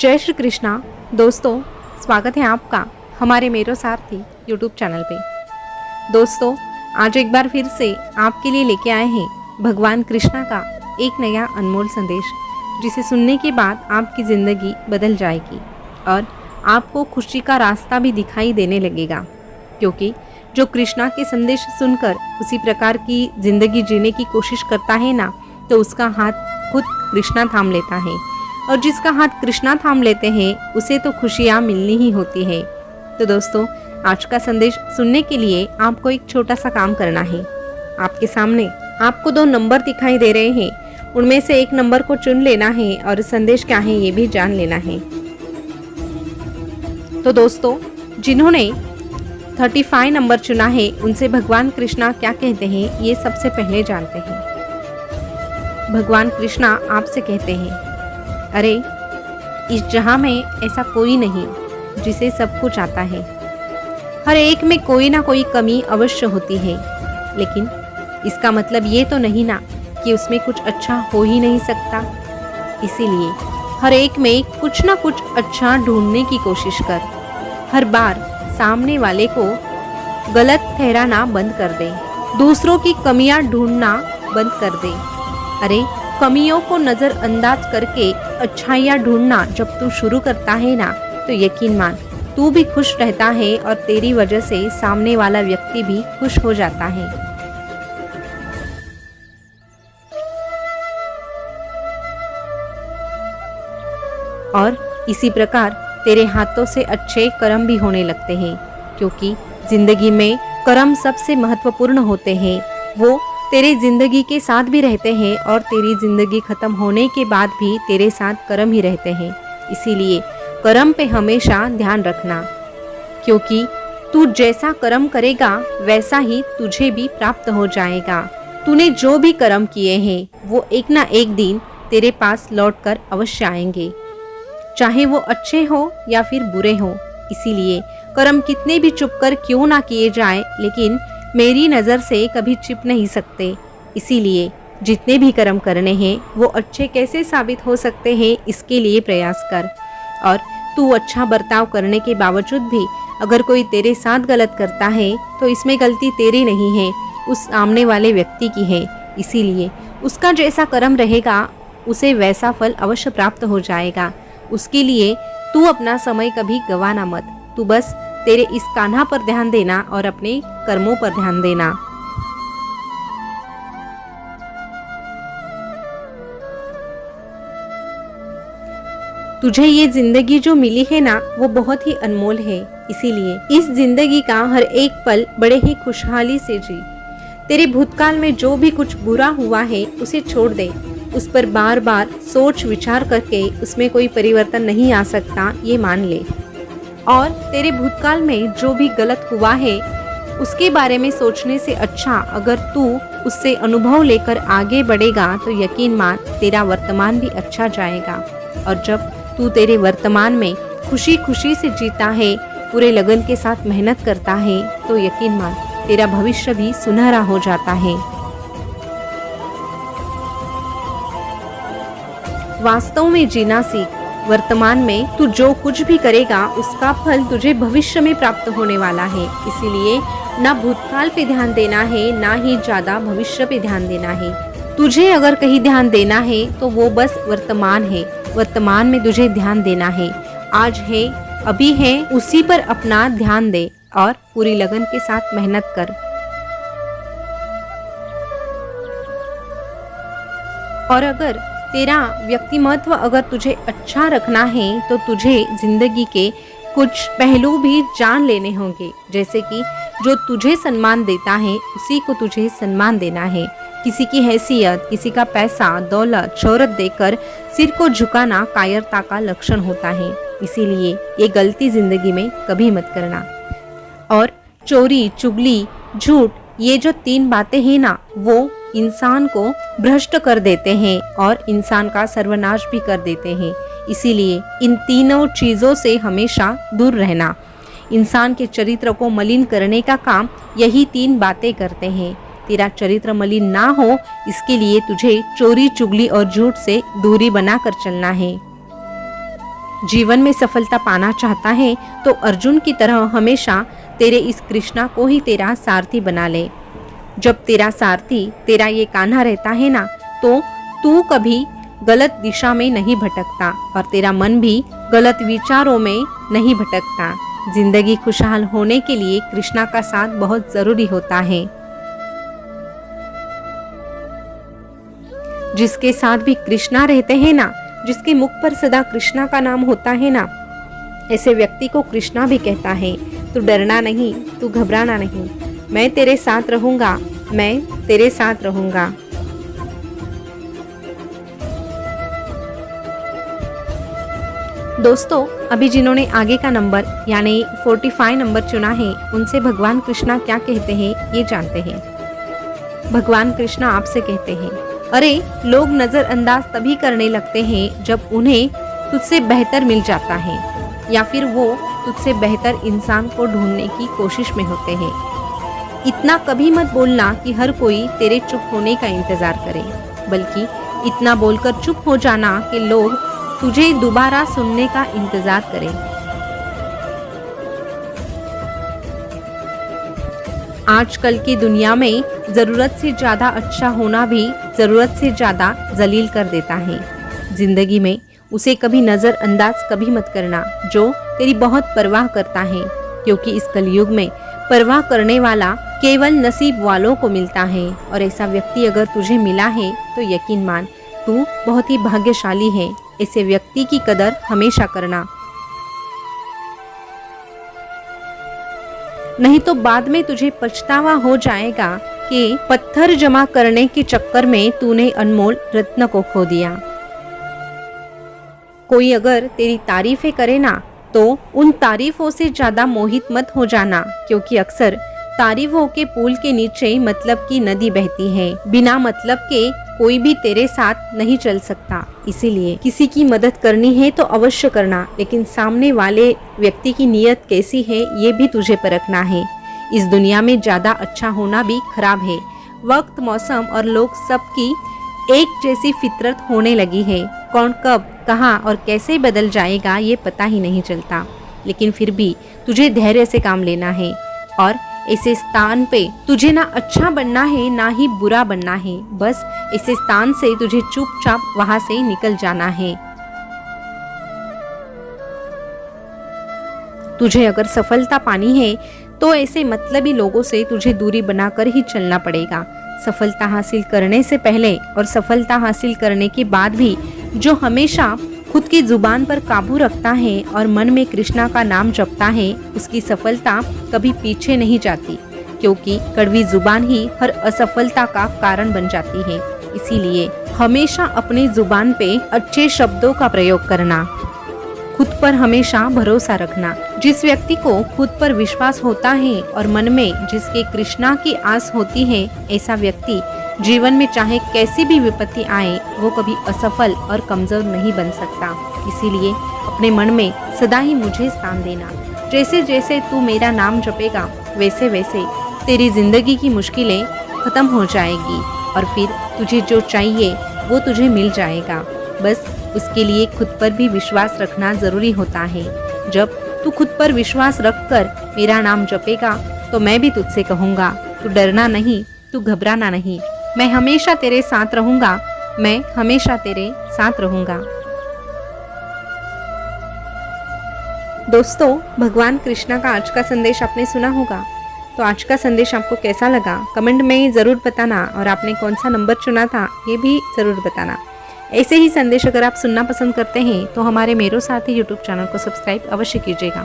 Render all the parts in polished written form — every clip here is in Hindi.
जय श्री कृष्णा। दोस्तों, स्वागत है आपका हमारे मेरो सारथी यूट्यूब चैनल पे। दोस्तों, आज एक बार फिर से आपके लिए लेके आए हैं भगवान कृष्णा का एक नया अनमोल संदेश, जिसे सुनने के बाद आपकी ज़िंदगी बदल जाएगी और आपको खुशी का रास्ता भी दिखाई देने लगेगा। क्योंकि जो कृष्णा के संदेश सुनकर उसी प्रकार की ज़िंदगी जीने की कोशिश करता है ना, तो उसका हाथ खुद कृष्णा थाम लेता है, और जिसका हाथ कृष्णा थाम लेते हैं उसे तो खुशियाँ मिलनी ही होती है। तो दोस्तों, आज का संदेश सुनने के लिए आपको एक छोटा सा काम करना है। आपके सामने आपको 2 नंबर दिखाई दे रहे हैं, उनमें से एक नंबर को चुन लेना है और संदेश क्या है ये भी जान लेना है। तो दोस्तों, जिन्होंने 35 नंबर चुना है उनसे भगवान कृष्णा क्या कहते हैं ये सबसे पहले जानते हैं। भगवान कृष्णा आपसे कहते हैं, अरे इस जहां में ऐसा कोई नहीं जिसे सब कुछ आता है। हर एक में कोई ना कोई कमी अवश्य होती है, लेकिन इसका मतलब ये तो नहीं ना कि उसमें कुछ अच्छा हो ही नहीं सकता। इसीलिए हर एक में कुछ ना कुछ अच्छा ढूंढने की कोशिश कर। हर बार सामने वाले को गलत ठहराना बंद कर दे, दूसरों की कमियां ढूंढना बंद कर दे। अरे कमियों को नज़रअंदाज करके अच्छाइयाँ ढूंढना जब तू शुरू करता है ना, तो यकीन मान तू भी खुश रहता है और तेरी वजह से सामने वाला व्यक्ति भी खुश हो जाता है। और इसी प्रकार तेरे हाथों से अच्छे कर्म भी होने लगते हैं, क्योंकि जिंदगी में कर्म सबसे महत्वपूर्ण होते हैं। वो तेरे जिंदगी के साथ भी रहते हैं और तेरी जिंदगी खत्म होने के बाद भी तेरे साथ कर्म ही रहते हैं। इसीलिए कर्म पे हमेशा ध्यान रखना, क्योंकि तू जैसा कर्म करेगा वैसा ही तुझे भी प्राप्त हो जाएगा। तूने जो भी कर्म किए हैं वो एक ना एक दिन तेरे पास लौटकर अवश्य आएंगे, चाहे वो अच्छे हो या फिर बुरे हो। इसीलिए कर्म कितने भी चुप कर क्यों ना किए जाए, लेकिन मेरी नज़र से कभी छिप नहीं सकते। इसीलिए जितने भी कर्म करने हैं वो अच्छे कैसे साबित हो सकते हैं, इसके लिए प्रयास कर। और तू अच्छा बर्ताव करने के बावजूद भी अगर कोई तेरे साथ गलत करता है तो इसमें गलती तेरी नहीं है, उस सामने वाले व्यक्ति की है। इसीलिए उसका जैसा कर्म रहेगा उसे वैसा फल अवश्य प्राप्त हो जाएगा। उसके लिए तू अपना समय कभी गंवाना मत। तू बस तेरे इस कान्हा पर ध्यान देना और अपने कर्मों पर ध्यान देना। तुझे ये जिंदगी जो मिली है ना, वो बहुत ही अनमोल है। इसीलिए इस जिंदगी का हर एक पल बड़े ही खुशहाली से जी। तेरे भूतकाल में जो भी कुछ बुरा हुआ है उसे छोड़ दे। उस पर बार बार सोच विचार करके उसमें कोई परिवर्तन नहीं आ सकता, ये मान ले। और तेरे भूतकाल में जो भी गलत हुआ है उसके बारे में सोचने से अच्छा अगर तू उससे अनुभव लेकर आगे बढ़ेगा तो यकीन मान तेरा वर्तमान भी अच्छा जाएगा। और जब तू तेरे वर्तमान में खुशी खुशी से जीता है, पूरे लगन के साथ मेहनत करता है, तो यकीन मान तेरा भविष्य भी सुनहरा हो जाता है। वास्तव में जीना सीख। वर्तमान में तू जो कुछ भी करेगा उसका फल तुझे भविष्य में प्राप्त होने वाला है। इसीलिए ना भूतकाल पे ध्यान देना है, ना ही ज्यादा भविष्य पे ध्यान देना है। तुझे अगर कहीं ध्यान देना है तो वो बस वर्तमान है। वर्तमान में तुझे ध्यान देना है। आज है, अभी है, उसी पर अपना ध्यान दे और पूरी लगन के साथ मेहनत कर। और अगर तेरा व्यक्तिमत्व अगर तुझे अच्छा रखना है तो तुझे जिंदगी के कुछ पहलू भी जान लेने होंगे, जैसे कि जो तुझे सम्मान देता है उसी को तुझे सम्मान देना है। किसी की हैसियत, किसी का पैसा, दौलत, शोहरत देकर सिर को झुकाना कायरता का लक्षण होता है। इसीलिए ये गलती जिंदगी में कभी मत करना। और चोरी, चुगली, झूठ, ये जो 3 बातें हैं ना, वो इंसान को भ्रष्ट कर देते हैं और इंसान का सर्वनाश भी कर देते हैं। इसीलिए इन तीनों चीज़ों से हमेशा दूर रहना। इंसान के चरित्र को मलिन करने का काम यही 3 बातें करते हैं। तेरा चरित्र मलिन ना हो, इसके लिए तुझे चोरी, चुगली और झूठ से दूरी बनाकर चलना है। जीवन में सफलता पाना चाहता है तो अर्जुन की तरह हमेशा तेरे इस कृष्णा को ही तेरा सारथी बना ले। जब तेरा सारथी तेरा ये कान्हा रहता है ना, तो तू कभी गलत दिशा में नहीं भटकता और तेरा मन भी गलत विचारों में नहीं भटकता। जिंदगी खुशहाल होने के लिए कृष्णा का साथ बहुत जरूरी होता है। जिसके साथ भी कृष्णा रहते हैं ना, जिसके मुख पर सदा कृष्णा का नाम होता है ना, ऐसे व्यक्ति को कृष्णा भी कहता है। तू डरना नहीं, तू घबराना नहीं, मैं तेरे साथ रहूंगा, मैं तेरे साथ रहूंगा। दोस्तों, अभी जिन्होंने आगे का नंबर यानी 45 नंबर चुना है, उनसे भगवान कृष्णा क्या कहते हैं ये जानते हैं। भगवान कृष्णा आपसे कहते हैं, अरे लोग नजरअंदाज तभी करने लगते हैं जब उन्हें तुझसे बेहतर मिल जाता है या फिर वो तुझसे बेहतर इंसान को ढूंढने की कोशिश में होते हैं। इतना कभी मत बोलना कि हर कोई तेरे चुप होने का इंतजार करे, बल्कि इतना बोलकर चुप हो जाना कि लोग तुझे दोबारा सुनने का इंतजार करें। आजकल की दुनिया में जरूरत से ज्यादा अच्छा होना भी जरूरत से ज्यादा जलील कर देता है। जिंदगी में उसे कभी नजरअंदाज कभी मत करना जो तेरी बहुत परवाह करता है, क्योंकि इस कलयुग में परवाह करने वाला केवल नसीब वालों को मिलता है। और ऐसा व्यक्ति अगर तुझे मिला है तो यकीन मान, तू बहुत ही भाग्यशाली है। ऐसे व्यक्ति की कदर हमेशा करना, नहीं तो बाद में तुझे पछतावा हो जाएगा कि पत्थर जमा करने के चक्कर में तूने अनमोल रत्न को खो दिया। कोई अगर तेरी तारीफें करे ना, तो उन तारीफों से ज्यादा मोहित मत हो जाना, क्योंकि अक्सर तारीफों के पुल के नीचे मतलब की नदी बहती है। बिना मतलब के कोई भी तेरे साथ नहीं चल सकता। इसीलिए किसी की मदद करनी है तो अवश्य करना, लेकिन सामने वाले व्यक्ति की नीयत कैसी है ये भी तुझे परखना है। इस दुनिया में ज्यादा अच्छा होना भी खराब है। वक्त, मौसम और लोग सबकी एक जैसी फितरत होने लगी है। कौन कब, कहाँ और कैसे बदल जाएगा ये पता ही नहीं चलता। लेकिन फिर भी तुझे धैर्य से काम लेना है और ऐसे स्थान पे तुझे ना अच्छा बनना है ना ही बुरा बनना है। बस ऐसे स्थान से तुझे चुपचाप वहां से निकल जाना है। तुझे अगर सफलता पानी है तो ऐसे मतलबी लोगों से तुझे दूरी बनाकर ही चलना पड़ेगा। सफलता हासिल करने से पहले और सफलता हासिल करने के बाद भी जो हमेशा खुद की जुबान पर काबू रखता है और मन में कृष्णा का नाम जपता है, उसकी सफलता कभी पीछे नहीं जाती, क्योंकि कड़वी जुबान ही हर असफलता का कारण बन जाती है। इसीलिए हमेशा अपनी जुबान पे अच्छे शब्दों का प्रयोग करना, खुद पर हमेशा भरोसा रखना। जिस व्यक्ति को खुद पर विश्वास होता है और मन में जिसके कृष्णा की आस होती है, ऐसा व्यक्ति जीवन में चाहे कैसी भी विपत्ति आए वो कभी असफल और कमजोर नहीं बन सकता। इसीलिए अपने मन में सदा ही मुझे स्थान देना। जैसे जैसे तू मेरा नाम जपेगा वैसे वैसे तेरी जिंदगी की मुश्किलें खत्म हो जाएगी और फिर तुझे जो चाहिए वो तुझे मिल जाएगा। बस उसके लिए खुद पर भी विश्वास रखना जरूरी होता है। जब तू खुद पर विश्वास रखकर मेरा नाम जपेगा तो मैं भी तुझसे कहूँगा, तू डरना नहीं, तू घबराना नहीं, मैं हमेशा तेरे साथ रहूंगा, मैं हमेशा तेरे साथ रहूंगा। दोस्तों, भगवान कृष्णा का आज का संदेश आपने सुना होगा, तो आज का संदेश आपको कैसा लगा कमेंट में ज़रूर बताना और आपने कौन सा नंबर चुना था ये भी ज़रूर बताना। ऐसे ही संदेश अगर आप सुनना पसंद करते हैं तो हमारे मेरो साथी यूट्यूब चैनल को सब्सक्राइब अवश्य कीजिएगा।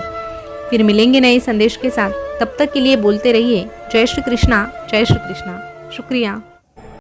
फिर मिलेंगे नए संदेश के साथ, तब तक के लिए बोलते रहिए जय श्री कृष्णा, जय श्री कृष्णा। शुक्रिया।